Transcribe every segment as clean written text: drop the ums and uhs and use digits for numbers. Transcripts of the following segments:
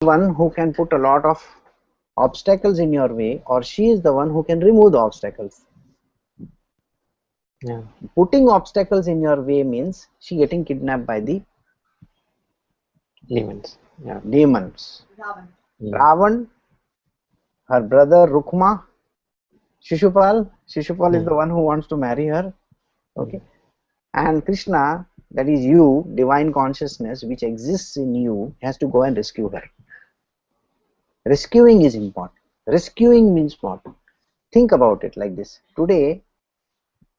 one who can put a lot of obstacles in your way, or she is the one who can remove the obstacles. Yeah. Putting obstacles in your way means she getting kidnapped by the Demons. Yeah. demons. Ravan, her brother Rukma, Shishupal is the one who wants to marry her. Okay. And Krishna, that is you, divine consciousness which exists in you, has to go and rescue her. Rescuing is important. Rescuing means what? Think about it like this. Today,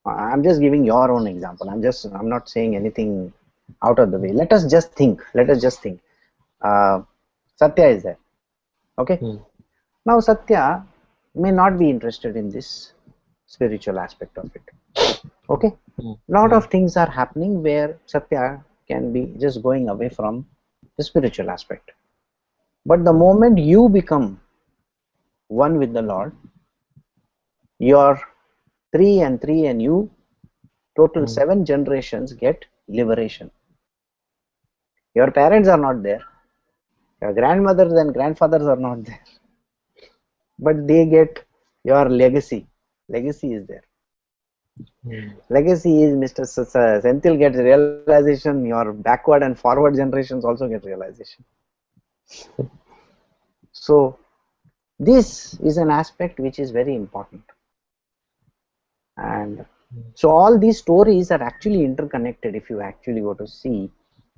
I'm just giving your own example. I'm not saying anything out of the way. Let us just think. Satya is there. Okay. Now Satya may not be interested in this spiritual aspect of it. Okay. Lot of things are happening where Satya can be just going away from the spiritual aspect. But the moment you become one with the Lord, your 3 and 3 and you, total 7 generations get liberation. Your parents are not there. Your grandmothers and grandfathers are not there. But they get your legacy. Legacy is there. Legacy is Mr. Senthil gets realization, your backward and forward generations also get realization. So this is an aspect which is very important. And so all these stories are actually interconnected. If you actually go to see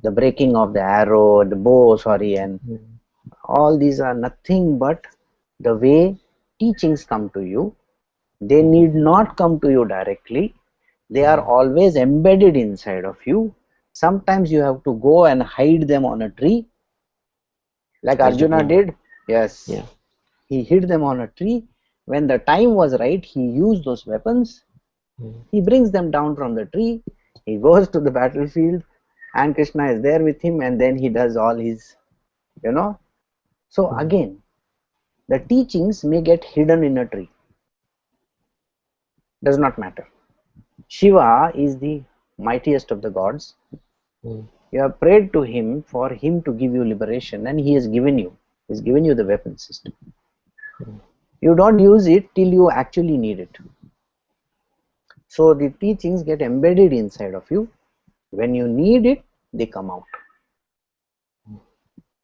the breaking of the arrow, the bow, and all these are nothing but the way teachings come to you. They need not come to you directly. They are always embedded inside of you. Sometimes you have to go and hide them on a tree, like Arjuna did. Yes. Yeah. He hid them on a tree. When the time was right, he used those weapons. He brings them down from the tree. He goes to the battlefield, and Krishna is there with him, and then he does all his, So again, the teachings may get hidden in a tree. Does not matter. Shiva is the mightiest of the gods. You have prayed to him for him to give you liberation, and he has given you. He's given you the weapon system. You don't use it till you actually need it. So the teachings get embedded inside of you. When you need it, they come out.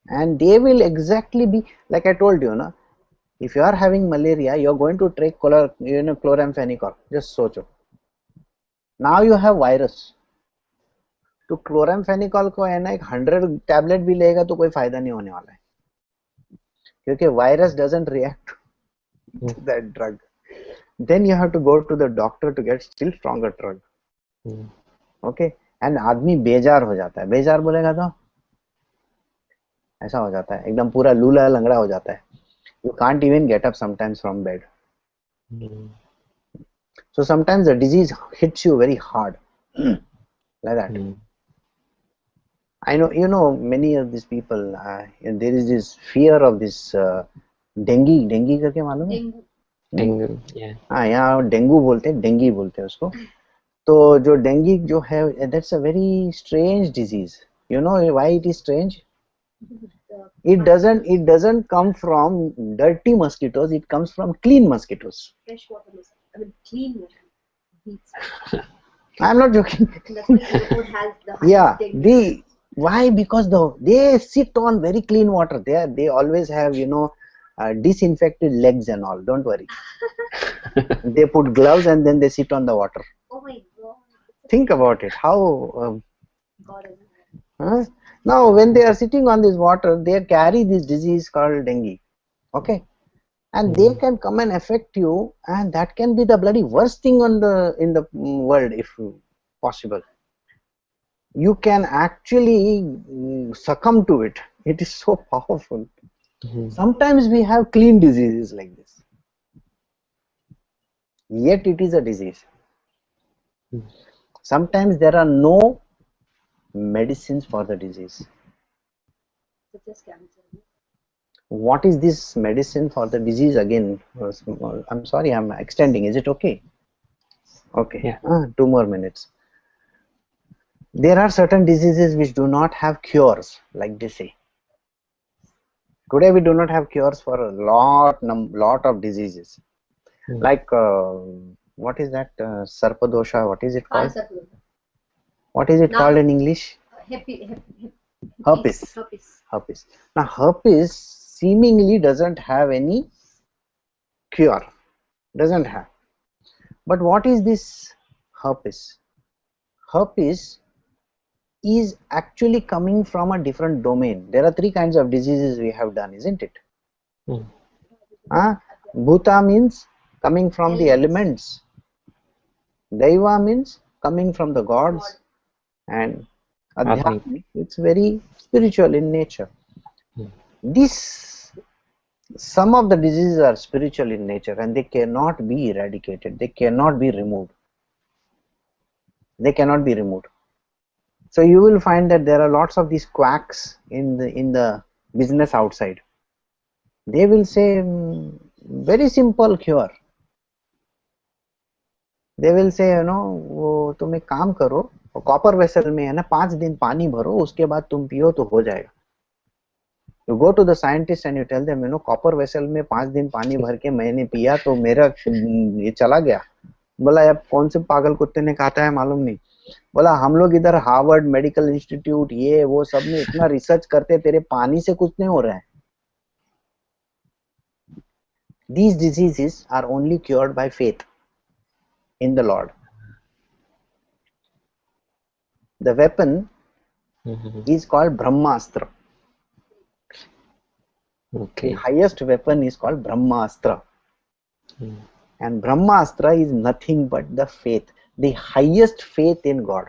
And they will exactly be, like I told you, if you are having malaria, you are going to take chloramphenicol. Just socho. Now you have virus. तो chloramphenicol को है ना 100 tablet भी लेगा तो कोई फायदा नहीं होने वाला है, क्योंकि virus doesn't react to that drug. Then you have to go to the doctor to get still stronger drug. Okay. And आदमी बेजार हो जाता है. बेजार बोलेगा तो ऐसा हो जाता है, एकदम पूरा लूला लंगड़ा हो जाता है. You can't even get up sometimes from bed. So sometimes the disease hits you very hard, like that. I know, many of these people, there is this fear of this dengue करके मालूम है? Dengue. हाँ, यहाँ dengue बोलते हैं, dinghy बोलते हैं उसको. तो जो डेंगी जो है, that's a very strange disease. You know why it is strange? It doesn't come from dirty mosquitoes. It comes from clean mosquitoes. Fresh water mosquitoes. I mean, clean water. I'm not joking. That's why the has the yeah. Why? Because they sit on very clean water. They always have disinfected legs and all. Don't worry. They put gloves and then they sit on the water. Oh my God. Think about it. How? Now, when they are sitting on this water, they carry this disease called dengue. Okay, and they can come and affect you, and that can be the bloody worst thing in the world, if possible. You can actually succumb to it. It is so powerful. Sometimes we have clean diseases like this, yet it is a disease. Sometimes there are no medicines for the disease. What is this medicine for the disease again? I'm sorry, I'm extending. Is it okay? Okay. Yeah. 2 more minutes. There are certain diseases which do not have cures, like they say. Today we do not have cures for a lot of diseases. Like what is that sarpadosha? What is it called? What is it called in English? Herpes. Herpes. Now herpes seemingly doesn't have any cure. Doesn't have. But what is this herpes? Herpes is actually coming from a different domain. There are 3 kinds of diseases we have done, isn't it? Bhuta means coming from the elements. Daiva means coming from the gods. And Adhyatmik, it's very spiritual in nature. Some of the diseases are spiritual in nature and they cannot be eradicated. They cannot be removed. They cannot be removed. So you will find that there are lots of these quacks in the business outside. They will say very simple cure. They will say, you know, वो तुम एक काम करो, copper vessel में है ना 5 दिन पानी भरो, उसके बाद तुम पियो तो हो जाएगा. You go to the scientist and you tell them, you know, copper vessel में 5 दिन पानी भर के मैंने पिया तो मेरा ये चला गया. बोला यार कौन से पागल कुत्ते ने खाता है मालूम नहीं. बोला हम लोग इधर हार्वर्ड मेडिकल इंस्टीट्यूट ये वो सब में इतना रिसर्च करते, तेरे पानी से कुछ नहीं हो रहा है. These diseases are only cured by faith in the Lord. The weapon is called Brahmastra. The highest weapon is called Brahmastra. And Brahmastra is nothing but the faith, the highest faith in God.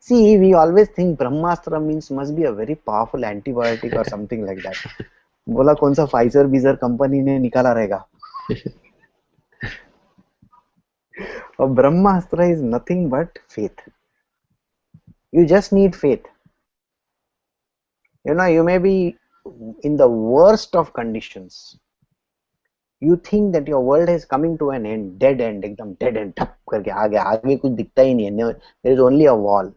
See, we always think Brahmastra means must be a very powerful antibiotic or something like that. बोला कौन सा Pfizer बीजर company ने निकाला रहेगा. Brahmastra is nothing but faith. You just need faith. You know, you may be in the worst of conditions. You think that your world is coming to an end, dead end, एकदम dead end, ठप करके आगे कुछ दिखता ही नहीं है. There is only a wall.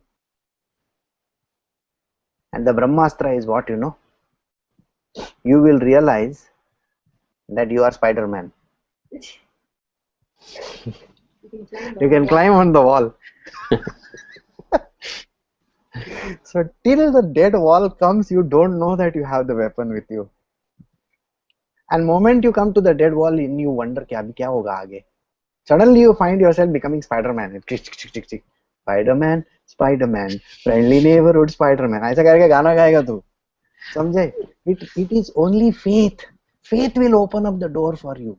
And the Brahmastra is what, you know? You will realize that you are Spider-Man. You can climb on the wall. So till the dead wall comes, you don't know that you have the weapon with you. And moment you come to the dead wall, you wonder कि अभी क्या होगा आगे. Suddenly you find yourself becoming Spider-Man. Spider-Man, Spider-Man, friendly neighborhood Spider-Man. ऐसा करके गाना गाएगा तू. समझे? It is only faith. Faith will open up the door for you.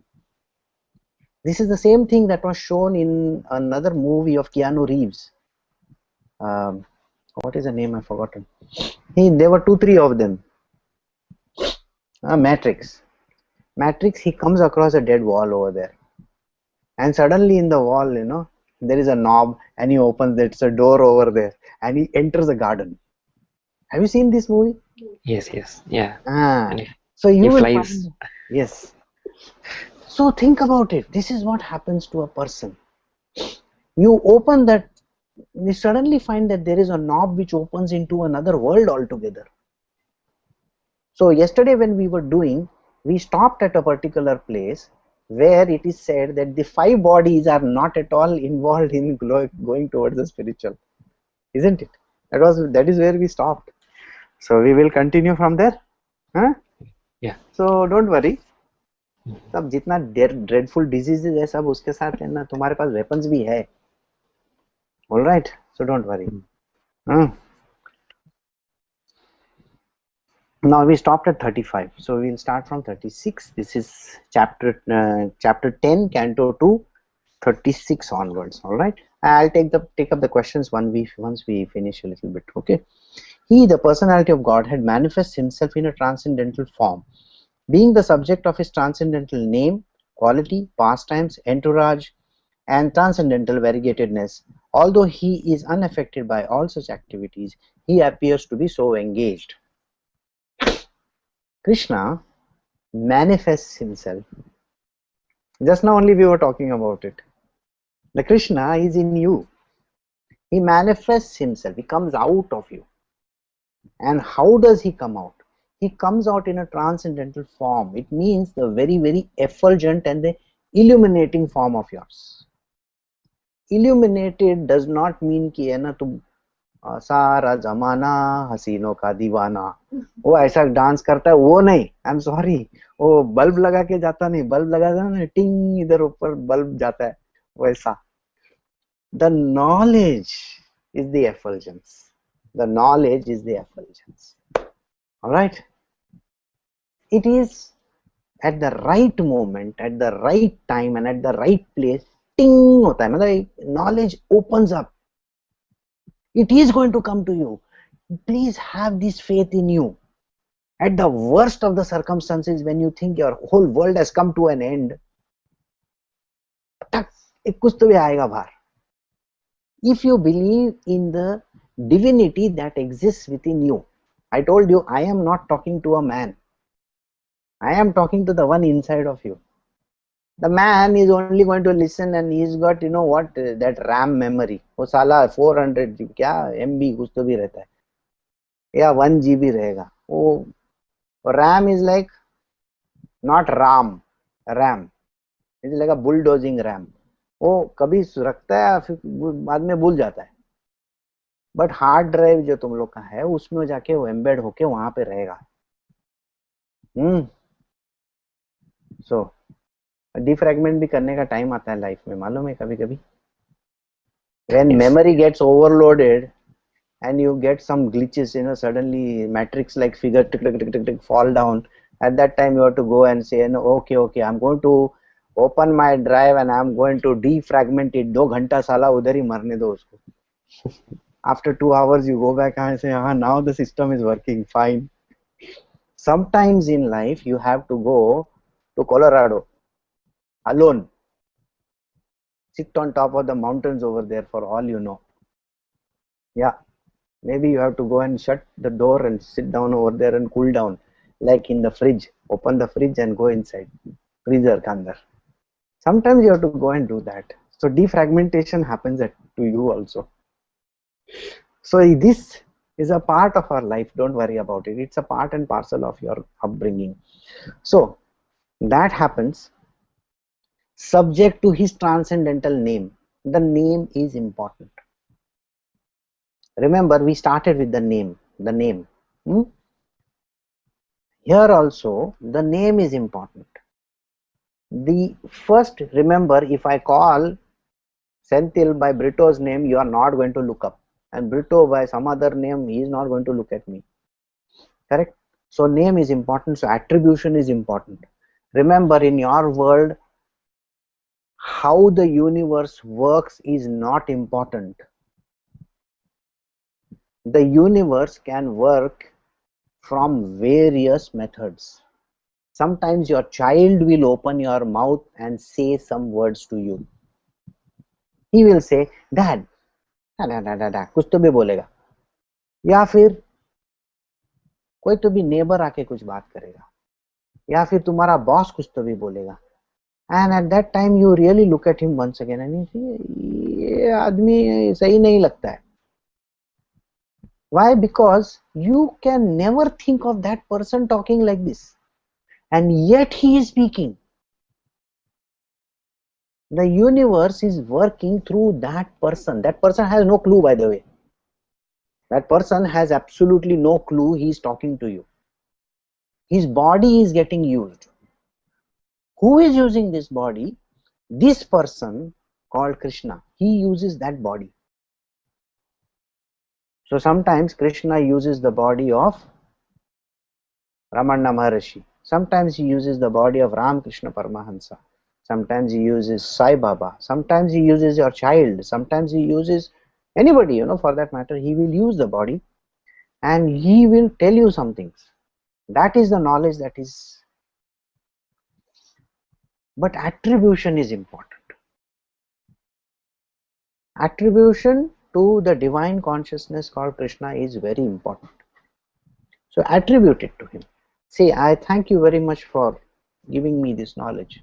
This is the same thing that was shown in another movie of Keanu Reeves. What is the name? I've forgotten. There were 2-3 of them. Matrix. He comes across a dead wall over there. And suddenly in the wall, you know, there is a knob and he opens it. It's a door over there. And he enters a garden. Have you seen this movie? Yes, yeah. So you will flies. find, yes. So think about it. This is what happens to a person. You open that, you suddenly find that there is a knob which opens into another world altogether. So yesterday when we were doing, we stopped at a particular place where it is said that the 5 bodies are not at all involved in going towards the spiritual. Isn't it? That is where we stopped. So we will continue from there. Yeah. So don't worry. सब जितना dreadful diseases है सब उसके साथ है ना, तुम्हारे पास weapons भी है. All right. So don't worry. Now we stopped at 35. So we'll start from 36. This is chapter 10, Canto 2, 36 onwards. All right. I'll take up the questions once we finish a little bit. Okay. He, the personality of Godhead, manifests himself in a transcendental form, being the subject of his transcendental name, quality, pastimes, entourage, and transcendental variegatedness. Although he is unaffected by all such activities, he appears to be so engaged. Krishna manifests himself. Just now only we were talking about it. The Krishna is in you. He manifests himself. He comes out of you. And how does he come out? He comes out in a transcendental form. It means the very, very effulgent and the illuminating form of yours. Illuminated does not mean कि है ना तुम सारा जमाना हसीनों का दीवाना, वो ऐसा डांस करता है, वो नहीं. आई एम सॉरी, वो बल्ब लगा के जाता नहीं, बल्ब लगा था ना, टिंग इधर ऊपर बल्ब जाता है, वैसा. The knowledge is the effulgence. The knowledge is the effulgence. All right. It is at the right moment, at the right time, and at the right place. Ting होता है, मतलब knowledge opens up. It is going to come to you. Please have this faith in you. At the worst of the circumstances, when you think your whole world has come to an end, एक कुछ तो भी आएगा बाहर. If you believe in the divinity that exists within you, I told you I am not talking to a man. I am talking to the one inside of you. The man is only going to listen and he's got, you know what, that RAM memory. वो साला 400 GB क्या MB कुछ तो भी रहता है, या 1 GB रहेगा. वो RAM is like not RAM, RAM. It's like a bulldozing RAM. वो कभी रखता है फिर बाद में भूल जाता है. बट हार्ड ड्राइव जो तुम लोग का है उसमें जाके वो एम्बेड होके वहां पे रहेगा. सो डिफ्रैगमेंट भी करने का टाइम आता है लाइफ में, मालूम है कभी कभी. When memory gets overloaded and you get some glitches, you know, suddenly matrix like figure tick, tick, tick, tick, tick, fall down. At that time you have to go and say, no, okay, I'm going to open my drive and I'm going to defragment it. 2 घंटा साला उधर ही मरने दो उसको. After 2 hours you go back and say, now the system is working fine. Sometimes in life you have to go to Colorado alone, sit on top of the mountains over there for all you know. Yeah, maybe you have to go and shut the door and sit down over there and cool down, like in the fridge. Open the fridge and go inside, freezer ke andar. Sometimes you have to go and do that. So defragmentation happens to you also. So this is a part of our life. Don't worry about it. It's a part and parcel of your upbringing. So that happens subject to his transcendental name. The name is important. Remember, we started with the name. Here also the name is important. The first, remember, if I call Senthil by Brito's name, you are not going to look up, and Brito by some other name, he is not going to look at me. Correct? So name is important. So attribution is important. Remember, in your world, how the universe works is not important. The universe can work from various methods. Sometimes your child will open your mouth and say some words to you. He will say, Dad, कुछ तो भी बोलेगा, या फिर कोई तो भी neighbour आके कुछ बात करेगा, या फिर तुम्हारा बॉस कुछ तो भी बोलेगा. And at that time you really look at him once again and you see, ये आदमी सही नहीं लगता है. Why? Because you can never think of that person talking like this, and yet he is speaking. The universe is working through that person. That person has no clue, by the way. That person has absolutely no clue he is talking to you. His body is getting used. Who is using this body? This person called Krishna. He uses that body. So sometimes Krishna uses the body of Ramana Maharshi. Sometimes he uses the body of Ramakrishna Paramahansa. Sometimes he uses Sai Baba. Sometimes he uses your child. Sometimes he uses anybody, for that matter. He will use the body and he will tell you some things. That is the knowledge that is. But attribution is important. Attribution to the divine consciousness called Krishna is very important. So attribute it to him. Say, I thank you very much for giving me this knowledge.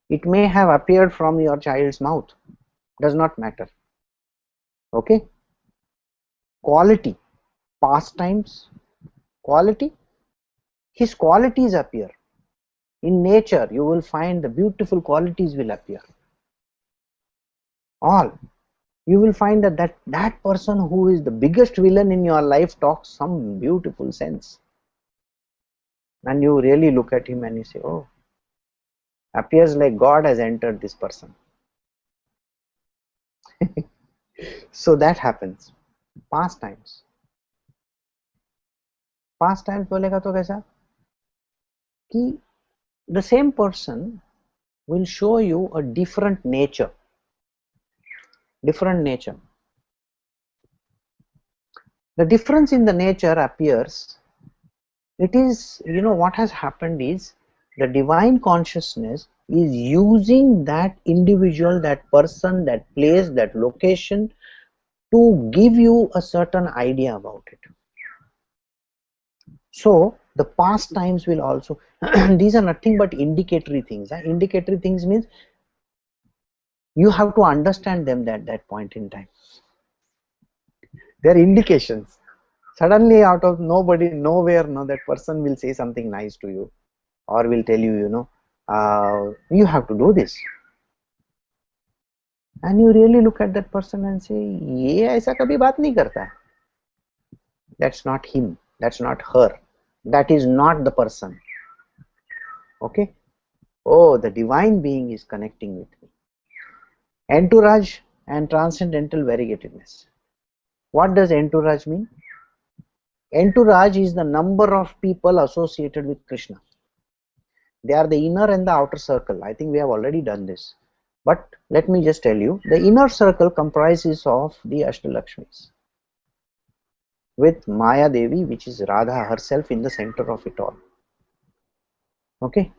It may have appeared from your child's mouth. Does not matter. Okay? Quality. pastimes, quality. His qualities appear. In nature, you will find the beautiful qualities will appear. All. You will find that person who is the biggest villain in your life talks some beautiful sense. And you really look at him and you say, oh, appears like God has entered this person. So that happens. Pastimes. Pastimes बोलेगा तो कैसा कि the same person will show you a different nature. Different nature. The difference in the nature appears. It is, what has happened is the divine consciousness is using that individual, that person, that place, that location to give you a certain idea about it. So the past times will also, these are nothing but indicatory things. Indicatory things means you have to understand them at that point in time. They are indications. Suddenly out of nowhere, that person will say something nice to you or will tell you, you have to do this. And you really look at that person and say, ye aisa kabhi baat nahi karta hai. That's not him, that's not her, that is not the person. Okay? Oh, the divine being is connecting with me. Entourage and transcendental variegatedness. What does entourage mean? Entourage is the number of people associated with Krishna. They are the inner and the outer circle. I think we have already done this. But let me just tell you, the inner circle comprises of the Ashtalakshmis, with Maya Devi, which is Radha herself, in the center of it all. Okay?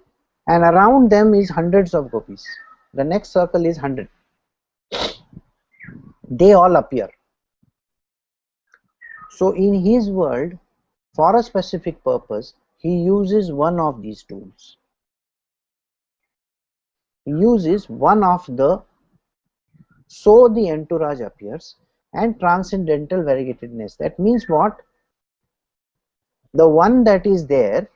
And around them is hundreds of gopis. The next circle is 100. They all appear. So in his world, for a specific purpose, he uses one of these tools. He uses one of the, so the entourage appears, and transcendental variegatedness. That means what? The one that is there,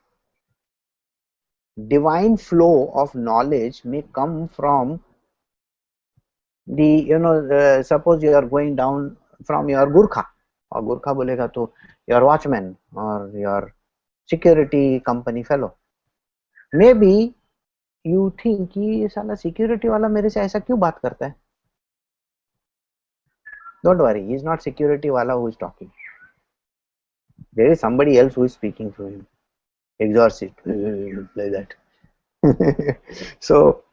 divine flow of knowledge may come from the, suppose you are going down from your Gurkha, or Gurkha bolega to your watchman or your security company fellow. Maybe you think कि ये साला security वाला मेरे से ऐसा क्यों बात करता है? Don't worry, he is not security wala who is talking. There is somebody else who is speaking through him. Exorcist, like that. So,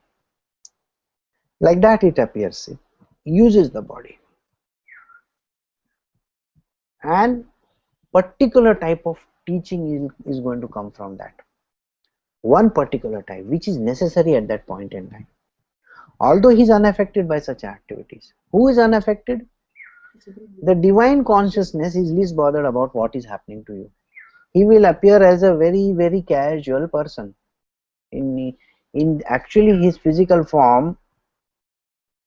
like that it appears. It uses the body. And particular type of teaching is going to come from that. One particular type, which is necessary at that point in time. Although he is unaffected by such activities. Who is unaffected? The divine consciousness is least bothered about what is happening to you. He will appear as a very, very casual person. In actually his physical form,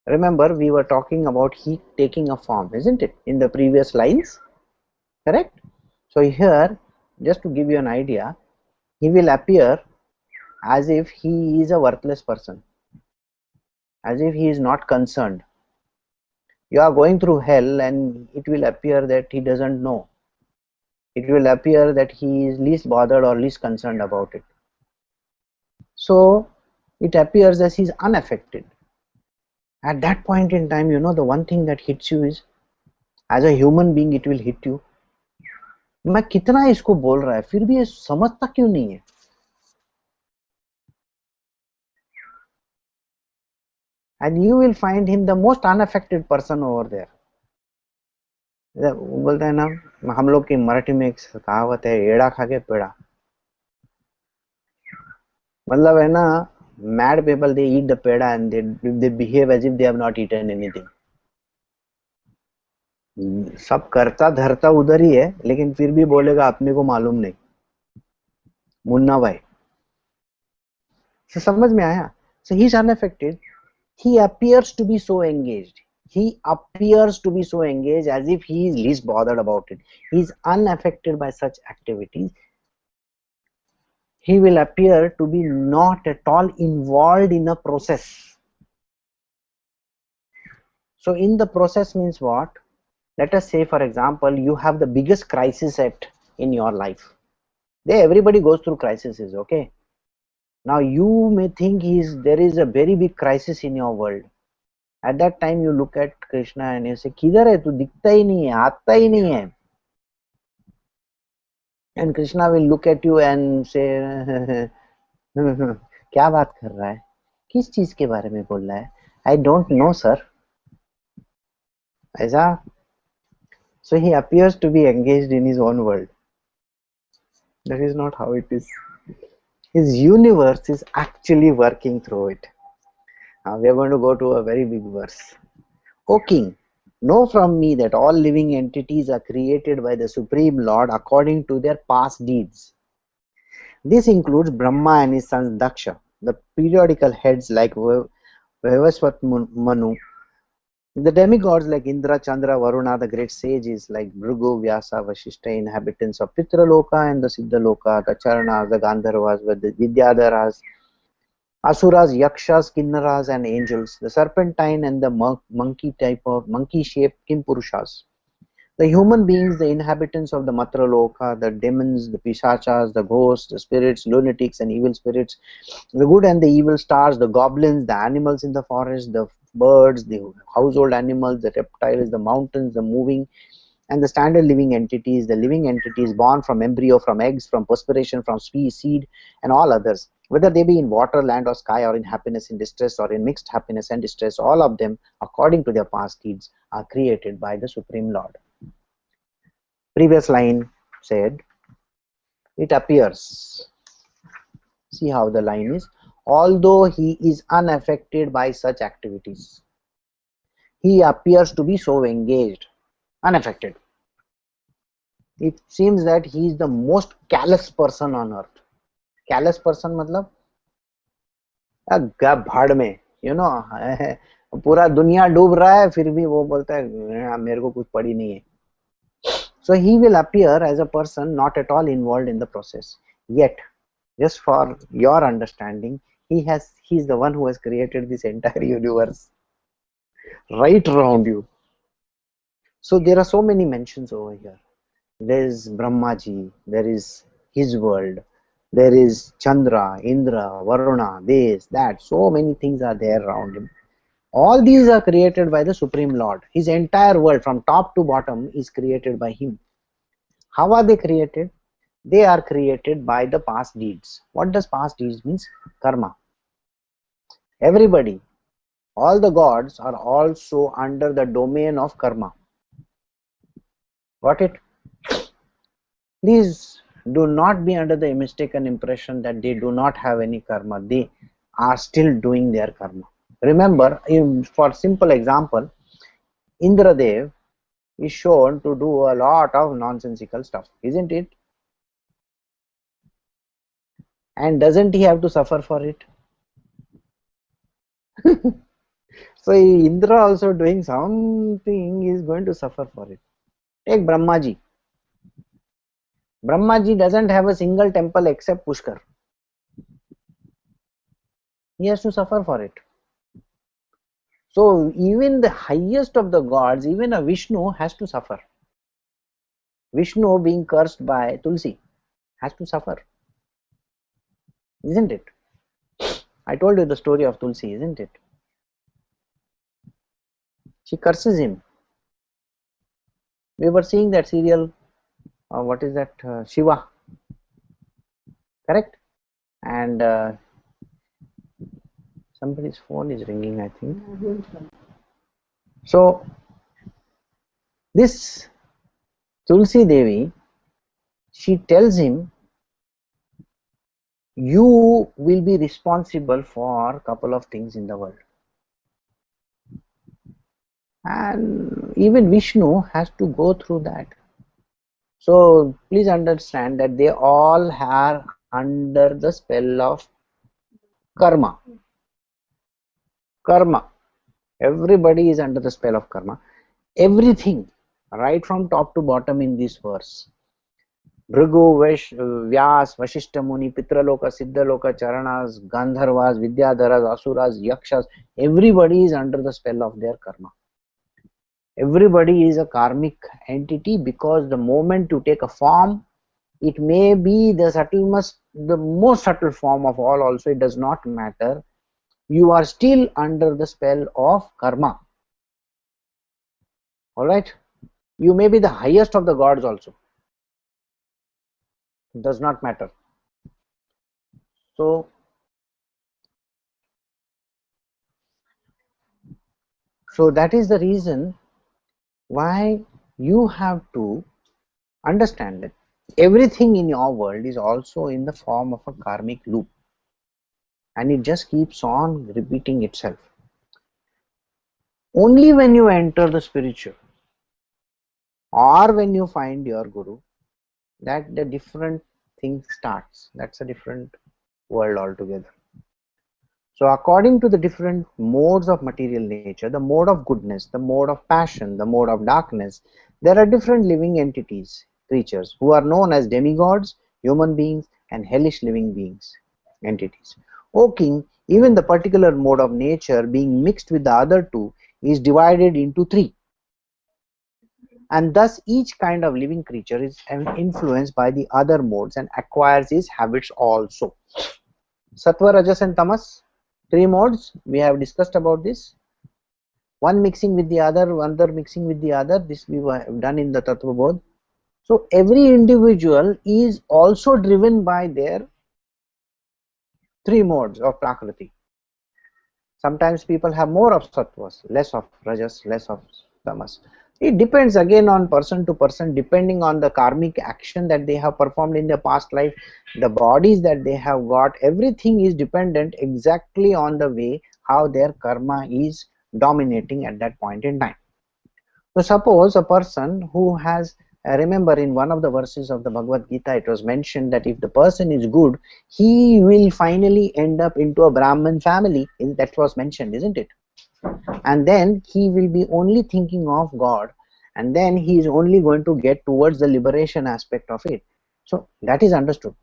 remember we were talking about he taking a form, isn't it, in the previous lines? Correct? So here, just to give you an idea, he will appear as if he is a worthless person, as if he is not concerned. You are going through hell and it will appear that he doesn't know. It will appear that he is least bothered or least concerned about it. So it appears as he is unaffected. At that point in time, the one thing that hits you is, as a human being it will hit you, मैं कितना इसको बोल रहा है फिर भी ये समझता क्यों नहीं है? And you will find him the most unaffected person over there. बोलते हैं ना, हम लोग की मराठी में एक कहावत है, एड़ा खा के पेड़ा. मतलब है ना, mad people, they eat the peda and they behave as if they have not eaten anything. सब करता धरता उधर ही है, लेकिन फिर भी बोलेगा अपने को मालूम नहीं. मुन्ना भाई. So समझ में आया? So he is unaffected. He appears to be so engaged. he appears to be so engaged as if he is least bothered about it. He is unaffected by such activities. He will appear to be not at all involved in a process. So in the process means what? Let us say, for example, you have the biggest crisis in your life. Everybody goes through crises, okay? Now you may think there is a very big crisis in your world. At that time you look at Krishna and you say, "Kidhar hai tu? Dikhta hi nahi hai, aata hi nahi hai." And Krishna will look at you and say, क्या बात कर रहा है? किस चीज के बारे में बोल रहा है? I don't know, sir. ऐसा? So he appears to be engaged in his own world. That is not how it is. His universe is actually working through it. Now we are going to go to a very big verse. O king, know from me that all living entities are created by the Supreme Lord according to their past deeds. This includes Brahma and his sons Daksha, the periodical heads like Vivasvat Manu, the demigods like Indra, Chandra, Varuna, the great sages like Bhrigu, Vyasa, Vashishta, inhabitants of Pitraloka and the Siddhaloka, the Charanas, the Gandharvas, the Vidyadharas, Asuras, Yakshas, Kinnaras and angels, the serpentine and the monkey-shaped Kimpurushas, the human beings, the inhabitants of the Matraloka, the demons, the Pishachas, the ghosts, the spirits, lunatics and evil spirits, the good and the evil stars, the goblins, the animals in the forest, the birds, the household animals, the reptiles, the mountains, the moving and the standard living entities, the living entities born from embryo, from eggs, from perspiration, from seed and all others, whether they be in water, land or sky, or in happiness, in distress, or in mixed happiness and distress, all of them according to their past deeds are created by the Supreme Lord. Previous line said, it appears, see how the line is, although he is unaffected by such activities, he appears to be so engaged, unaffected. It seems that he is the most callous person on earth. Callous person matlab भाड़ में, you know, पूरा दुनिया डूब रहा है फिर भी वो बोलता है मेरे को कुछ पड़ी नहीं है. So he will appear as a person not at all involved in the process. Yet, just for your understanding, he is the one who has created this entire universe right around you. So there are so many mentions over here. There is Brahmaji, there is his world, there is Chandra, Indra, Varuna, this, that, so many things are there around him. All these are created by the Supreme Lord. His entire world from top to bottom is created by him. How are they created? They are created by the past deeds. What does past deeds means? Karma. Everybody, all the gods are also under the domain of karma. Got it? Please do not be under the mistaken impression that they do not have any karma. They are still doing their karma. Remember, for simple example, Indradev is shown to do a lot of nonsensical stuff, isn't it? And doesn't he have to suffer for it? So Indra also doing something is going to suffer for it. Take Brahmaji. Brahmaji doesn't have a single temple except Pushkar. He has to suffer for it. So even the highest of the gods, even a Vishnu has to suffer. Vishnu being cursed by Tulsi has to suffer. Isn't it? I told you the story of Tulsi, isn't it? She curses him. We were seeing that serial, what is that, Shiva, correct? And somebody's phone is ringing, I think. So this Tulsi Devi, she tells him, you will be responsible for a couple of things in the world. And even Vishnu has to go through that. So please understand that they all are under the spell of karma. Karma. Everybody is under the spell of karma. Everything, right from top to bottom in this verse. Bhrigu, Vyas, Vashishta Muni, Pitraloka, Siddhaloka, Charanas, Gandharvas, Vidyadharas, Asuras, Yakshas, everybody is under the spell of their karma. Everybody is a karmic entity, because the moment you take a form, it may be the most subtle form of all also, it does not matter. You are still under the spell of karma. Alright? You may be the highest of the gods also. It does not matter. So that is the reason why you have to understand that everything in your world is also in the form of a karmic loop, and it just keeps on repeating itself. Only when you enter the spiritual, or when you find your guru, that the different thing starts. That's a different world altogether. So according to the different modes of material nature, the mode of goodness, the mode of passion, the mode of darkness, there are different living entities, creatures, who are known as demigods, human beings, and hellish living beings, entities. O king, even the particular mode of nature, being mixed with the other two, is divided into three. And thus each kind of living creature is influenced by the other modes and acquires his habits also. Sattva, Rajas and Tamas, three modes, we have discussed about this. One mixing with the other, mixing with the other, this we have done in the Tattva Bodh. So every individual is also driven by their three modes of Prakriti. Sometimes people have more of Sattvas, less of Rajas, less of Tamas. It depends again on person to person, depending on the karmic action that they have performed in their past life, the bodies that they have got. Everything is dependent exactly on the way how their karma is dominating at that point in time. So suppose a person who has, remember in one of the verses of the Bhagavad Gita, it was mentioned that if the person is good, he will finally end up into a Brahmin family. That was mentioned, isn't it? And then he will be only thinking of God, and then he is only going to get towards the liberation aspect of it. So that is understood.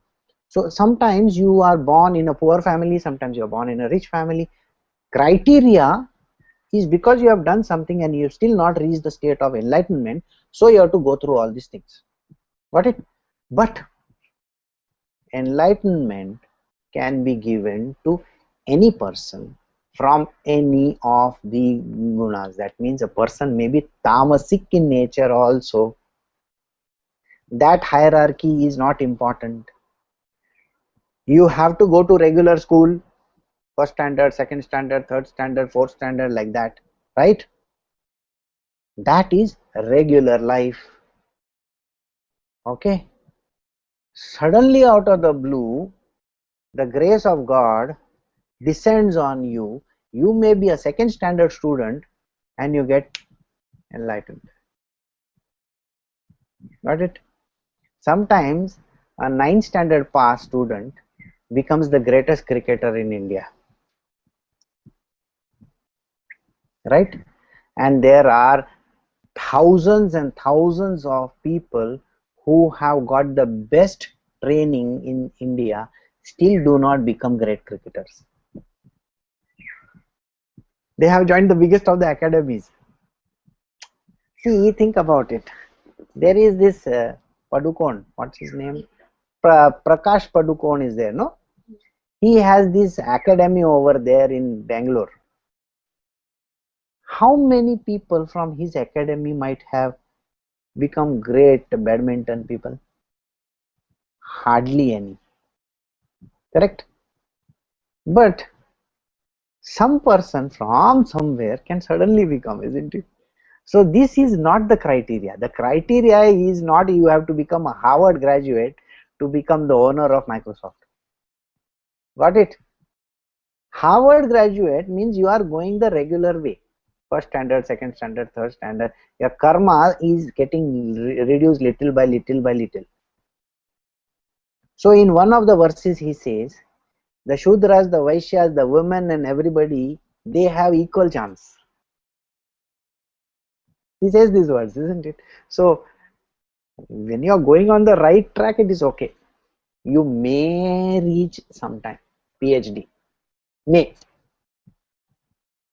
So sometimes you are born in a poor family, sometimes you are born in a rich family. Criteria is because you have done something and you have still not reached the state of enlightenment, so you have to go through all these things. Got it? But enlightenment can be given to any person from any of the gunas. That means a person may be tamasic in nature also. That hierarchy is not important. You have to go to regular school, first standard, second standard, third standard, fourth standard, like that, right? That is regular life. Okay? Suddenly out of the blue, the grace of God descends on you. You may be a second standard student and you get enlightened. Got it? Sometimes a 9th standard pass student becomes the greatest cricketer in India. Right? And there are thousands and thousands of people who have got the best training in India, still do not become great cricketers. They have joined the biggest of the academies. See, think about it. There is this Padukone, what's his name? Prakash Padukone is there, no? He has this academy over there in Bangalore. How many people from his academy might have become great badminton people? Hardly any. Correct? But some person from somewhere can suddenly become, isn't it? So this is not the criteria. The criteria is not you have to become a Harvard graduate to become the owner of Microsoft. Got it? Harvard graduate means you are going the regular way. First standard, second standard, third standard. Your karma is getting reduced little by little by little. So in one of the verses he says, the Shudras, the Vaishyas, the women and everybody, they have equal chance. He says these words, isn't it? So when you are going on the right track, it is okay. You may reach sometime PhD, may.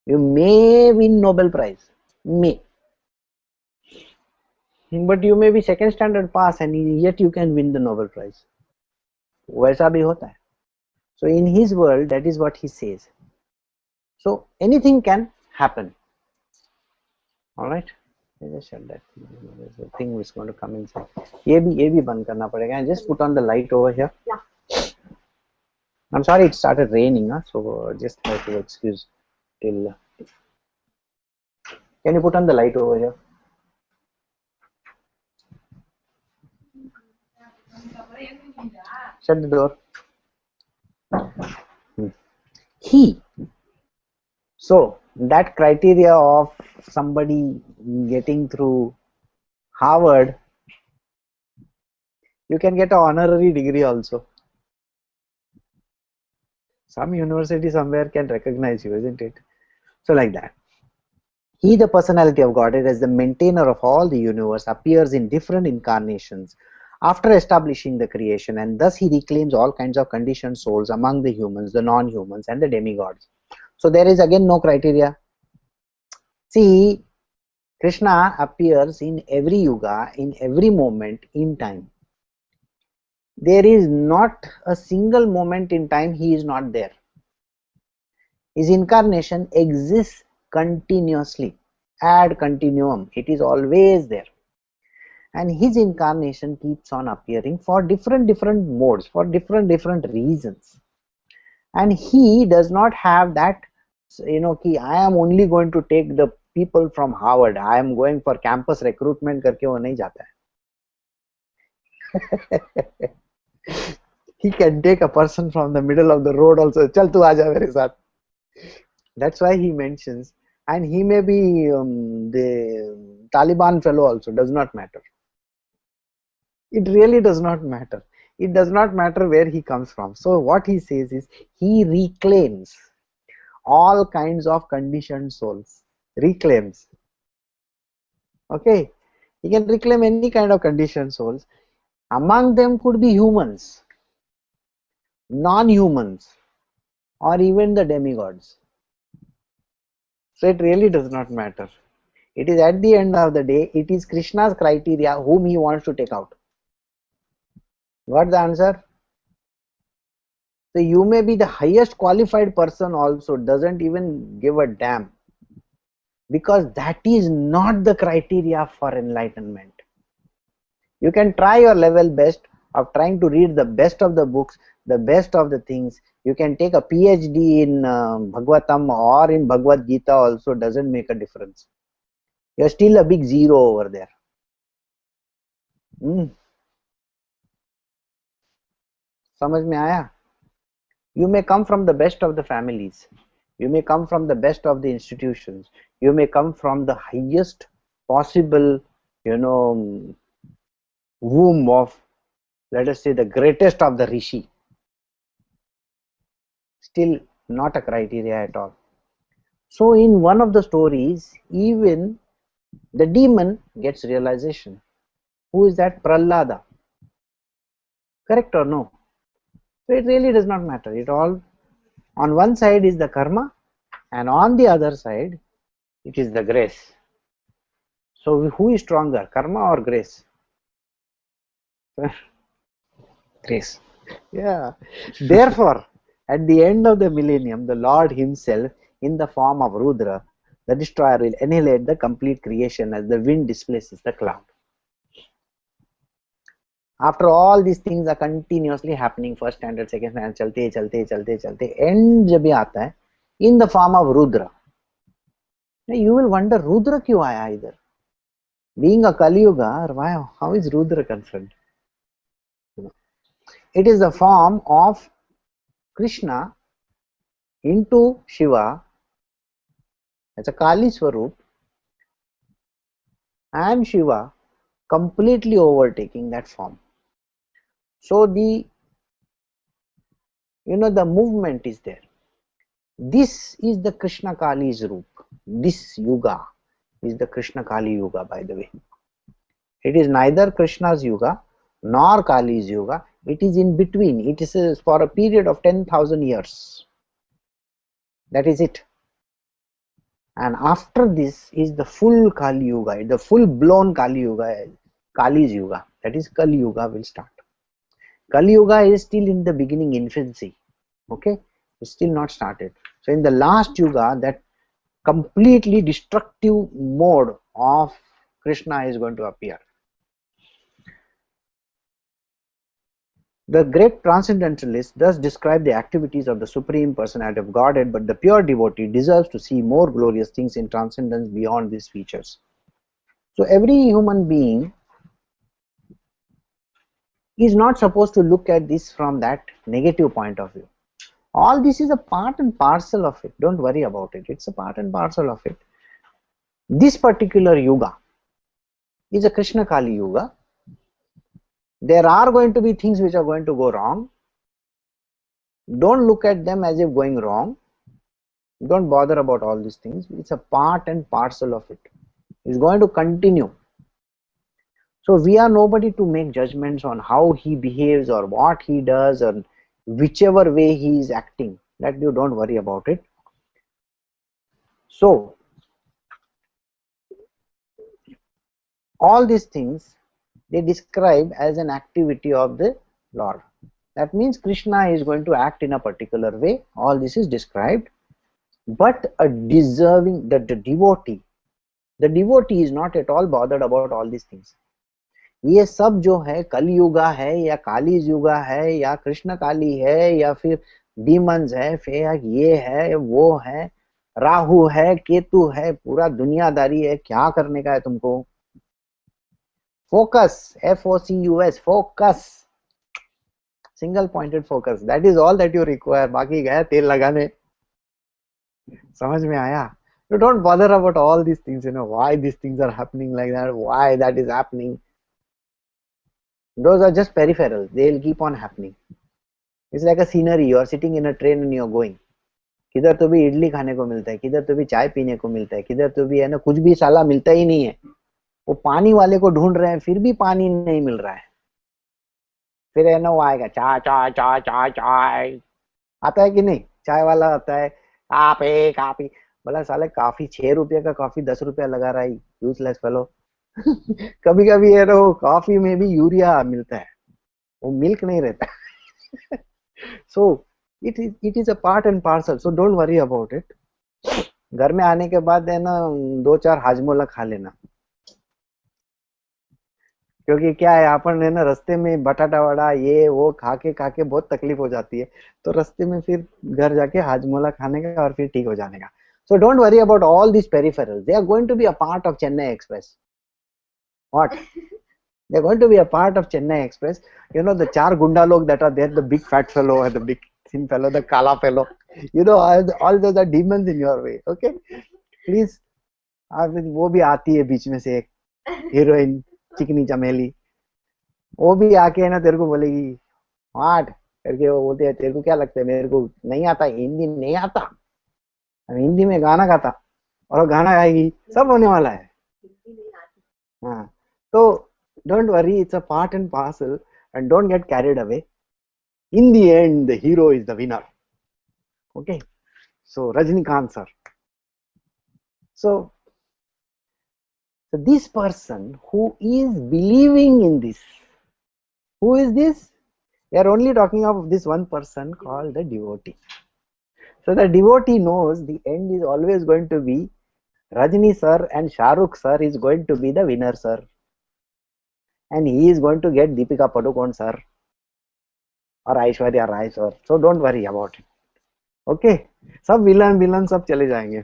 You may win Nobel Prize, may. But you may be second standard pass and yet you can win the Nobel Prize. वैसा भी होता है. So in his world, that is what he says. So anything can happen. All right. I just shut that. There's a thing which is going to come inside. ये भी बंद करना पड़ेगा. I just put on the light over here. Yeah. I'm sorry it started raining, huh? So just have to excuse till. Can you put on the light over here? Shut the door. He. So that criteria of somebody getting through Harvard, you can get an honorary degree also. Some university somewhere can recognize you, isn't it? So like that. He, the personality of Godhead, as the maintainer of all the universe, appears in different incarnations after establishing the creation, and thus he reclaims all kinds of conditioned souls among the humans, the non-humans, and the demigods. So there is again no criteria. See, Krishna appears in every yuga, in every moment in time. There is not a single moment in time he is not there. His incarnation exists continuously, ad continuum. It is always there. And his incarnation keeps on appearing for different modes, for different reasons. And he does not have that, ki I am only going to take the people from Harvard, I am going for campus recruitment करके वो नहीं जाता है. He can take a person from the middle of the road also. चल तू आजा मेरे साथ. That's why he mentions, and he may be the Taliban fellow also, does not matter. It really does not matter. It does not matter where he comes from. So what he says is, he reclaims all kinds of conditioned souls. Reclaims. Okay. He can reclaim any kind of conditioned souls. Among them could be humans, non-humans, or even the demigods. So it really does not matter. It is at the end of the day, it is Krishna's criteria whom he wants to take out. Got the answer? So you may be the highest qualified person also, doesn't even give a damn, because that is not the criteria for enlightenment. You can try your level best of trying to read the best of the books, the best of the things. You can take a PhD in Bhagavatam or in Bhagavad Gita also, doesn't make a difference. You are still a big zero over there. समझ में आया? You may come from the best of the families. You may come from the best of the institutions. You may come from the highest possible, womb of, let us say, the greatest of the rishi. Still not a criteria at all. So in one of the stories, even the demon gets realization. Who is that? Prahlada. Correct or no? So it really does not matter. It all, on one side is the karma, and on the other side it is the grace. So who is stronger, karma or grace? Grace. Yeah. Therefore, at the end of the millennium, the Lord himself, in the form of Rudra, the destroyer, will annihilate the complete creation as the wind displaces the cloud. After all these things are continuously happening, first standard, second standard, chalte, end जब आता है, in the form of Rudra. Now you will wonder, Rudra क्यों आया इधर? Being a Kali Yuga, why? How is Rudra concerned? It is the form of Krishna into Shiva as a Kali Swarup, and Shiva completely overtaking that form. So the movement is there. This is the Krishna Kali's Roop, this yuga, is the Krishna Kali Yuga, by the way. It is neither Krishna's Yuga nor Kali's Yuga. It is in between. It is for a period of 10,000 years. That is it. And after this is the full Kali Yuga, the full blown Kali Yuga, Kali's Yuga. That is Kali Yuga will start. Kali Yuga is still in the beginning infancy. Okay, it's still not started. So in the last Yuga, that completely destructive mode of Krishna is going to appear. The great transcendentalists thus describe the activities of the Supreme Personality of Godhead, but the pure devotee deserves to see more glorious things in transcendence beyond these features. So every human being is not supposed to look at this from that negative point of view. All this is a part and parcel of it. Don't worry about it. It's a part and parcel of it. This particular Yuga is a Krishna Kali Yuga. There are going to be things which are going to go wrong. Don't look at them as if going wrong. Don't bother about all these things. It's a part and parcel of it. It's going to continue. So we are nobody to make judgments on how he behaves or what he does or whichever way he is acting. That you don't worry about it. So all these things they describe as an activity of the Lord. That means Krishna is going to act in a particular way. All this is described. But a deserving, the devotee is not at all bothered about all these things. ये सब जो है कली युगा है या काली युगा है या कृष्ण काली है या फिर डीमंस है फिर ये है वो है राहु है केतु है पूरा दुनियादारी है क्या करने का है तुमको focus FOCUS focus single pointed focus that is all that you require बाकी गया तेल लगाने समझ में आया you don't bother about all these things why these things are happening like that why that is happening those are just peripherals they will keep on happening it's like a scenery you are sitting in a train and you are going किधर तो भी इडली खाने को मिलता है किधर तो भी चाय पीने को मिलता है किधर तो भी है ना कुछ भी साला मिलता ही नहीं है वो पानी वाले को ढूंढ रहे हैं फिर भी पानी नहीं मिल रहा है फिर है ना वो आएगा चाय चाय चाय चाय चाय आता है कि नहीं चाय वाला आता है काफी काफी बोला साले काफी 6 रुपये का कॉफी 10 रुपया लगा रहा है यूजलेस फेलो कभी कभी है ना वो कॉफी में भी यूरिया मिलता है वो मिल्क नहीं रहता so it is a part and parcel so don't worry about it घर में आने के बाद है ना 2-4 हाजमोला खा लेना क्योंकि क्या है अपन है ना रास्ते में बटाटा वड़ा ये वो खा के बहुत तकलीफ हो जाती है तो रास्ते में फिर घर जाके हाजमोला खाने का और फिर ठीक हो जाने का so don't worry about all this peripherals they are going to be a part of Chennai Express what they are going to be a part of Chennai Express the 4 goonda लोग that are there the big fat fellow and the big thin fellow the काला fellow all those are demons in your way okay please वो भी आती है बीच में से एक heroine चिकनी चमेली वो भी आके है ना तेरे को बोलेगी व्हाट करके वो बोलते हैं तेरे को क्या लगता है मेरे को नहीं आता हिंदी नहीं आता हिंदी में गाना गाता और गाना गाएगी सब होने वाला है हाँ तो don't worry it's a part and parcel and don't get carried away in the end the hero is the winner okay so Rajinikanth sir so this person who is believing in this, who is this? We are only talking of this one person called the devotee. So the devotee knows the end is always going to be Rajni sir and Shahrukh sir is going to be the winner sir. And he is going to get Deepika Padukone sir or Aishwarya Rai sir. So don't worry about it. Okay? सब villain सब चले जाएंगे.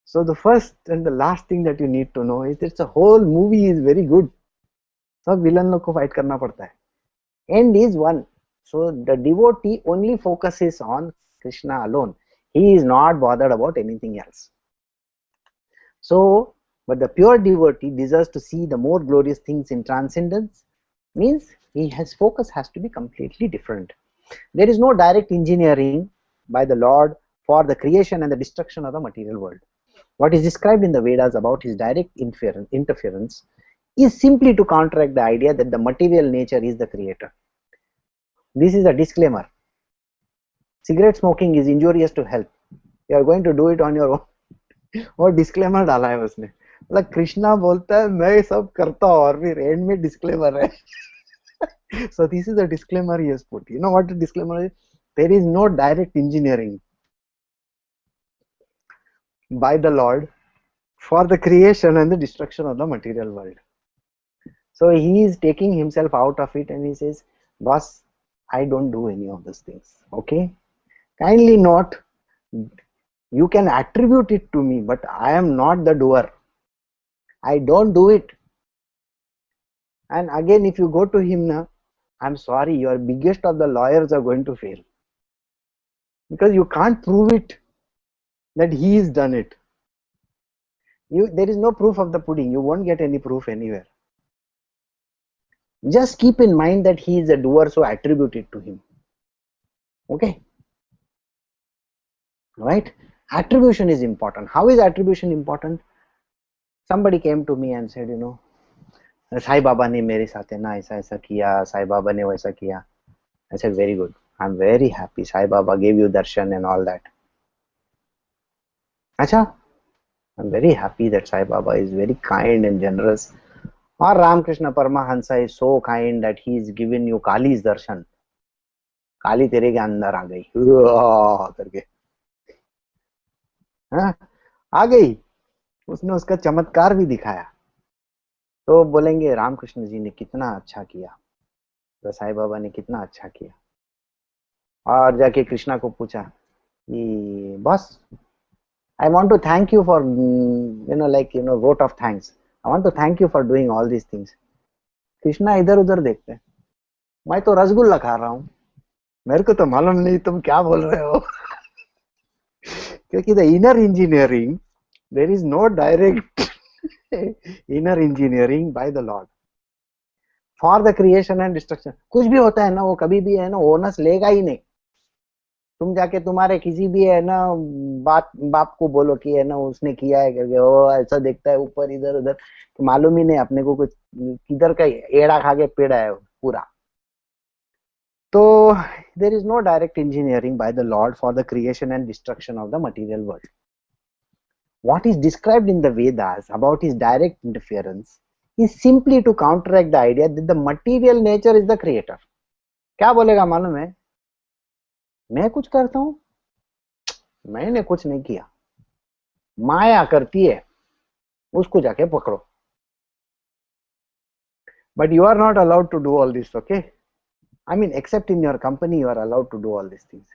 So the first and the last thing that you need to know is that the whole movie is very good. सब villain लोग को fight करना पड़ता है. End is one. So the devotee only focuses on Krishna alone. He is not bothered about anything else. So, but the pure devotee desires to see the more glorious things in transcendence. Means his focus has to be completely different. There is no direct engineering by the Lord for the creation and the destruction of the material world. What is described in the Vedas about his direct interference is simply to counteract the idea that the material nature is the creator. This is a disclaimer. Cigarette smoking is injurious to health. You are going to do it on your own. और disclaimer डाला है उसने, मतलब कृष्णा बोलता है मैं सब करता हूँ और फिर एंड में डिस्क्लेमर है. So this is a disclaimer he has put. You know what the disclaimer is? There is no direct engineering by the Lord for the creation and the destruction of the material world. So he is taking himself out of it and he says, boss, I don't do any of those things. Okay, kindly note, you can attribute it to me, but I am not the doer. I don't do it. And again, if you go to him now, I'm sorry, your biggest of the lawyers are going to fail, because you can't prove it that he has done it. There is no proof of the pudding. You won't get any proof anywhere. Just keep in mind that he is a doer, so attribute it to him. Okay, right? Attribution is important. How is attribution important? Somebody came to me and said, you know, Sai Baba ne mere साथ है ना ऐसा ऐसा किया, Sai Baba ने वैसा किया. I said, very good. I'm very happy. Sai Baba gave you darshan and all that. Acha, I'm very happy that Sai Baba is very kind and generous. Or Ramakrishna Paramahansa is so kind that he is given you Kali's darshan. Kali तेरे के अंदर आ गई करके, हाँ आ गई, उसने उसका चमत्कार भी दिखाया. तो बोलेंगे रामकृष्ण जी ने कितना अच्छा किया, तो साईं बाबा ने कितना अच्छा किया. और जाके कृष्णा को पूछा कि boss, I want to thank you for vote of thanks. I want to thank you for doing all these things. Krishna इधर उधर देखते हैं, मैं तो रसगुल्ला खा रहा हूँ, मेरे को तो मालूम नहीं तुम क्या बोल रहे हो. क्योंकि the inner engineering, there is no direct inner engineering by the Lord for the creation and destruction. कुछ भी होता है ना, वो कभी भी है ना ओनस लेगा ही नहीं. तुम जाके तुम्हारे किसी भी है ना बाप को बोलो कि है ना उसने किया है करके, वो ऐसा देखता है ऊपर इधर उधर, तो मालूम ही नहीं अपने को कुछ किधर का एड़ा खा के पेड़ा है पूरा. तो there is no direct engineering by the Lord for the creation and destruction of the material world. What is described in the Vedas about his direct interference is simply to counteract the idea that the material nature is the creator. क्या बोलेगा मालूम है? मैं कुछ करता हूं? मैंने कुछ नहीं किया, माया करती है, उसको जाके पकड़ो. But you are not allowed to do all this, okay? I mean, except in your company, you are allowed to do all these things.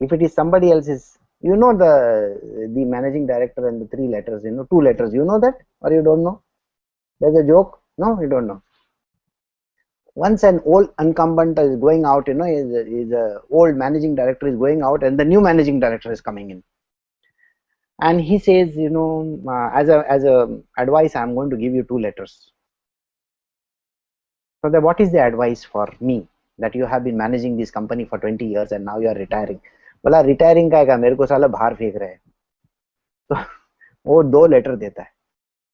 If it is somebody else's, you know, the managing director and the 3 letters, you know, 2 letters, you know that, or you don't know? There's a joke? No, you don't know. Once an old incumbent is going out, you know, is a old managing director is going out, and the new managing director is coming in, and he says, you know, as a advice, I'm going to give you 2 letters. So what is the advice for me, that you have been managing this company for 20 years and now you are retiring? बोला retiring का है, मेरे को साला बाहर फेंक रहे हैं. तो वो 2 लेटर देता है,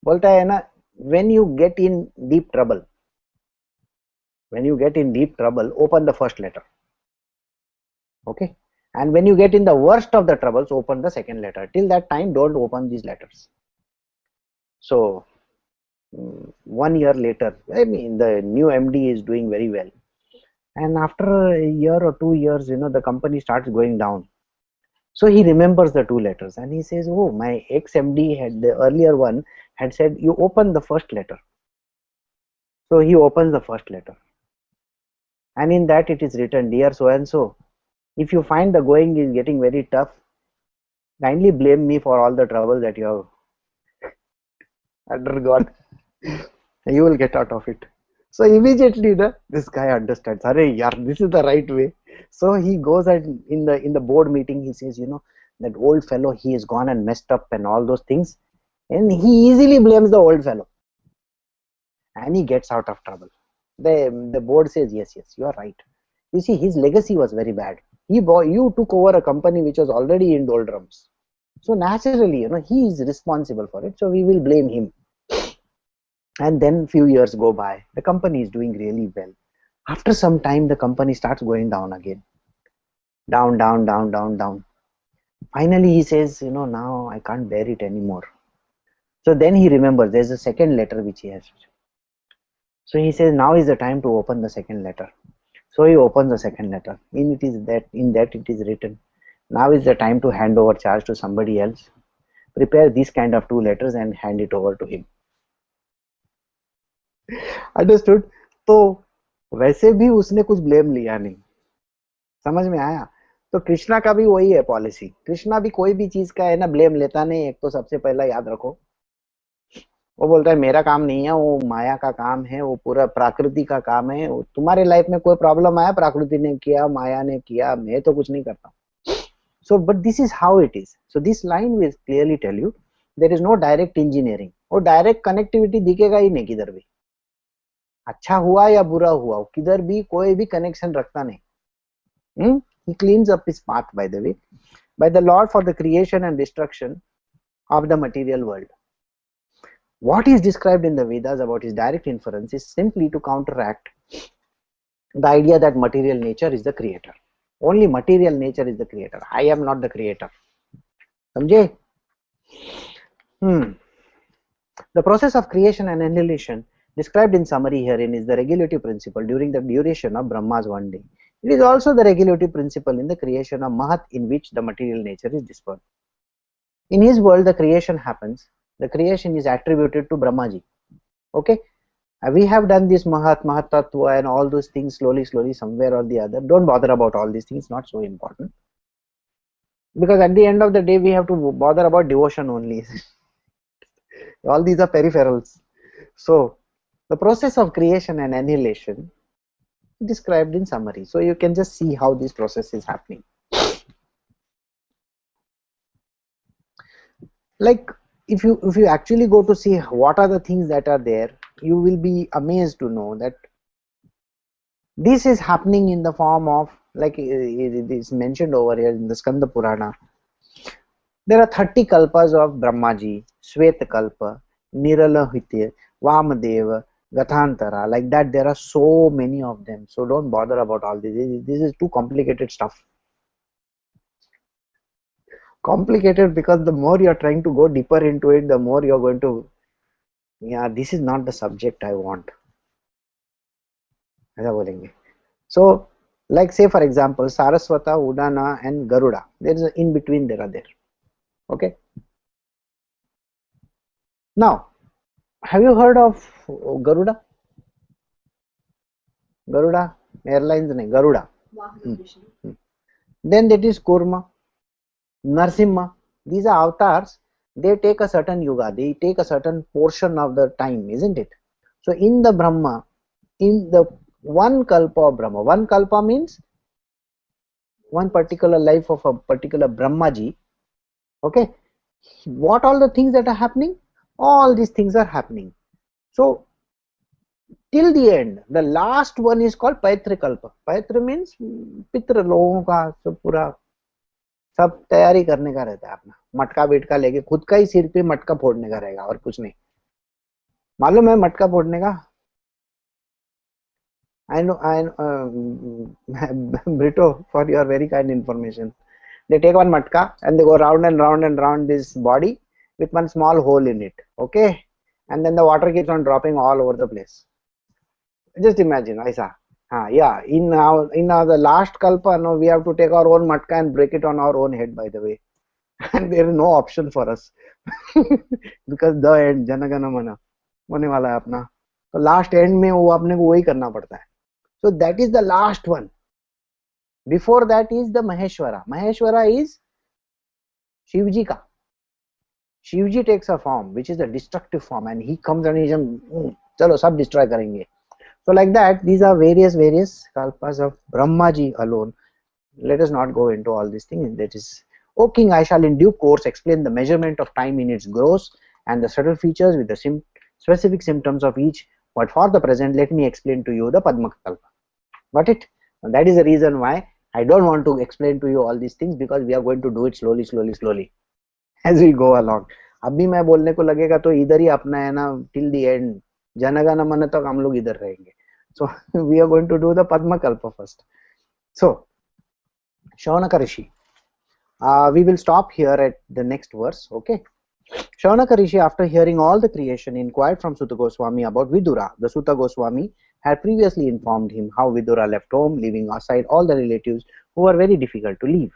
बोलता है ना, when you get in deep trouble, open the first letter, okay, and when you get in the worst of the troubles, open the second letter. Till that time, don't open these letters. So 1 year later, I mean, the new MD is doing very well, and after a year or 2 years, you know, the company starts going down. So he remembers the 2 letters and he says, oh, my ex-MD had, the earlier one had said, you open the first letter. So he opens the first letter, and in that it is written, dear so and so, if you find the going is getting very tough, kindly blame me for all the trouble that you have undergone. You will get out of it. So immediately this guy understands, arey yaar, this is the right way. So he goes and in the board meeting he says, you know, that old fellow, he has gone and messed up and all those things, and he easily blames the old fellow and he gets out of trouble. The board says, yes, you are right. You see, his legacy was very bad. You took over a company which was already in doldrums. So naturally, he is responsible for it. So we will blame him. And then few years go by. The company is doing really well. After some time, the company starts going down again. Down, down, down, down, down. Finally, he says, now I can't bear it anymore. So then he remembers there's a second letter which he has. So he says, now is the time to open the second letter. So he opens the second letter. In that it is written, now is the time to hand over charge to somebody else. Prepare these kind of 2 letters and hand it over to him. Understood? तो वैसे भी उसने कुछ blame लिया नहीं, समझ में आया? तो कृष्णा का भी वही है पॉलिसी. कृष्णा भी कोई भी चीज का ना ब्लेम लेता नहीं. एक तो सबसे पहला याद रखो, वो बोलता है मेरा काम नहीं है, वो माया का काम है, वो पूरा प्रकृति का काम है. तुम्हारे लाइफ में कोई प्रॉब्लम आया, प्रकृति ने किया, माया ने किया, मैं तो कुछ नहीं करता. So but this is how it is. So this line will clearly tell you there is no direct engineering. वो डायरेक्ट कनेक्टिविटी दिखेगा ही नहीं किधर भी. अच्छा हुआ या बुरा हुआ, किधर भी कोई भी कनेक्शन रखता नहीं. He cleans up his path, by the way, by the Lord for the creation and destruction of the material world. What is described in the Vedas about his direct inference is simply to counteract the idea that material nature is the creator. Only material nature is the creator. I am not the creator. समझे? The process of creation and annihilation described in summary herein is the regulative principle during the duration of Brahma's one day. It is also the regulative principle in the creation of Mahat, in which the material nature is dispersed. In his world, the creation happens. The creation is attributed to Brahmaji. Okay? We have done this Mahat, Mahatattva and all those things slowly, somewhere or the other. Don't bother about all these things, not so important. Because at the end of the day, we have to bother about devotion only. All these are peripherals. So, the process of creation and annihilation described in summary. So, you can just see how this process is happening. Like, if you actually go to see what are the things that are there, you will be amazed to know that this is happening in the form of, like it is mentioned over here in the Skanda Purana. There are 30 kalpas of Brahmaji, Sweta Kalpa, Niralahitya, Vamadeva, Gathantara. Like that, there are so many of them. So don't bother about all this. This is too complicated stuff. Complicated because the more you are trying to go deeper into it, the more you are going to, this is not the subject I want. So, like say for example, Saraswata, Udana and Garuda. There is an in between there are there. Okay. Now, have you heard of Garuda? Garuda Airlines, Garuda. Then that is Kurma, Narsimha. These are avatars. They take a certain yuga. They take a certain portion of the time, isn't it? So in the Brahma, in the one kalpa of Brahma, one kalpa means one particular life of a particular Brahmaji. Okay. What all the things that are happening? All these things are happening. So till the end, the last one is called Paitra Kalpa. Paitra means Pitra लोगों का सब पूरा सब तैयारी करने का रहता है अपना, मटका बिटका लेके खुद का ही सिर पे मटका फोड़ने का रहेगा और कुछ नहीं. मालूम है मटका फोड़ने का? I know, Brito, for your very kind information. They take one matka and they go round and round and round this body with one small hole in it. Okay, and then the water keeps on dropping all over the place. Just imagine, Aisa. Yeah, in the last kalpa, no, we have to take our own matka and break it on our own head, by the way. And there is no option for us. Because the end, Janagana Mana, होने वाला है अपना. तो last end में वो अपने को वही करना पड़ता है. So that is the last one. Before that is the Maheshwara. Maheshwara is Shivji ka. Shivji takes a form which is a destructive form and he comes and he says, chalo sab destroy karenge. So like that, these are various kalpas of Brahmaji alone. Let us not go into all these things. That is, O King, I shall in due course explain the measurement of time in its gross and the subtle features with the specific symptoms of each. But for the present, let me explain to you the Padmakalpa. Got it? And that is the reason why I don't want to explain to you all these things, because we are going to do it slowly. as we go along. अभी मैं बोलने को लगेगा तो इधर ही अपना है ना till the end, जनगण मन तक हम लोग इधर रहेंगे. So we are going to do the Padma Kalpa first. So Shaunaka Rishi, we will stop here at the next verse. Okay. Shaunaka Rishi, after hearing all the creation, inquired from Sutta Goswami about Vidura. The Sutta Goswami had previously informed him how Vidura left home, leaving aside all the relatives who were very difficult to leave.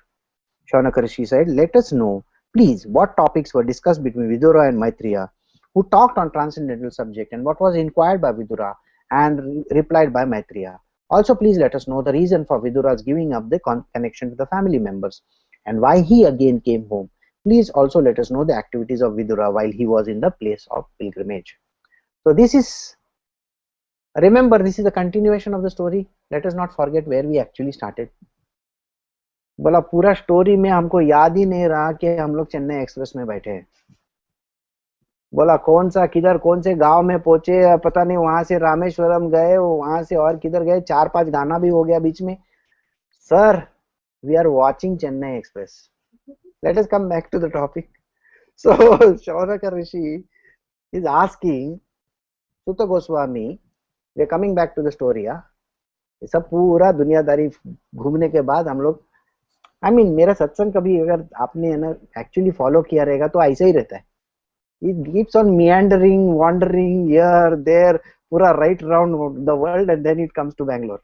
Shaunaka Rishi said, "Let us know, please, what topics were discussed between Vidura and Maitreya, who talked on transcendental subject, and what was inquired by Vidura and replied by Maitreya. Also, please let us know the reason for Vidura's giving up the connection to the family members and why he again came home. Please also let us know the activities of Vidura while he was in the place of pilgrimage." So this is, remember, this is the continuation of the story. Let us not forget where we actually started. बोला पूरा story में हमको याद ही नहीं रहा कि हम लोग चेन्नई एक्सप्रेस में बैठे हैं. बोला कौन सा किधर कौन से गांव में पहुंचे पता नहीं, वहां से रामेश्वरम गए, वहां से और किधर गए, 4-5 गाना भी हो गया बीच में. Sir, we are watching Chennai Express. Let us come back to the topic. So Shaunaka Rishi is asking Sutta Goswami, we are coming back to the story. ये सब पूरा दुनियादारी घूमने के बाद हम लोग, I mean, मेरा सत्संग कभी अगर आपने है ना एक्चुअली फॉलो किया रहेगा तो ऐसा ही रहता है. It keeps on meandering, wandering here, there, पूरा right around the world, and then it comes to Bangalore.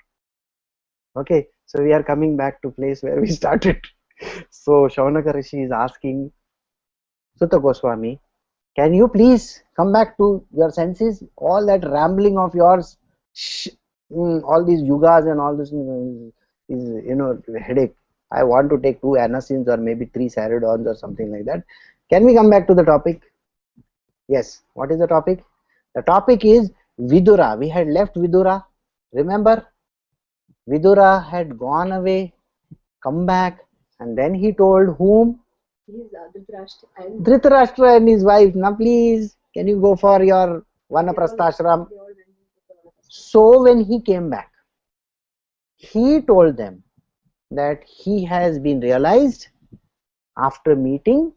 Okay, so we are coming back to place where we started. So Shaunaka Rishi is asking Sutta Goswami, can you please come back to your senses? All that rambling of yours, all these yugas and all this is headache. I want to take 2 anasins or maybe 3 saridons or something like that. Can we come back to the topic? Yes. What is the topic? The topic is Vidura. We had left Vidura. Remember? Vidura had gone away, come back, and then he told whom? Dhritarashtra and his wife. Now please, can you go for your Vanaprasthashram? So when he came back, he told them that he has been realized after meeting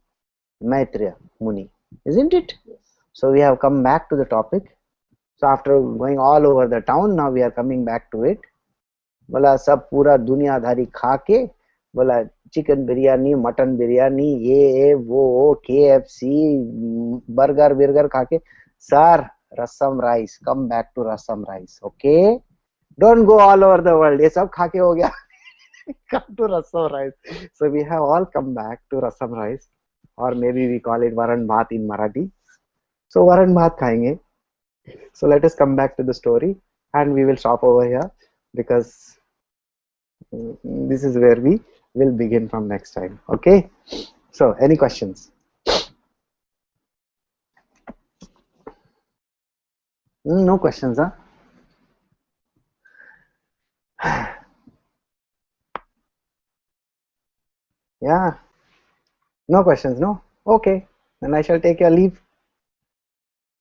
Maitreya Muni, isn't it? Yes. So we have come back to the topic. So after going all over the town, now we are coming back to it. बोला सब पूरा दुनियादारी खा के, बोला chicken biryani, mutton biryani, ये वो, KFC, burger खा के, sir rasam rice, come back to rasam rice. Okay, don't go all over the world. ये सब खा के हो गया. Come to rasam rice. So we have all come back to rasam rice, or maybe we call it varan bhat in Marathi. So varan bhat खाएंगे. So let us come back to the story, and we will stop over here because this is where we will begin from next time. Okay. So any questions? No questions, huh? Yeah, no questions, no? Okay, then I shall take your leave.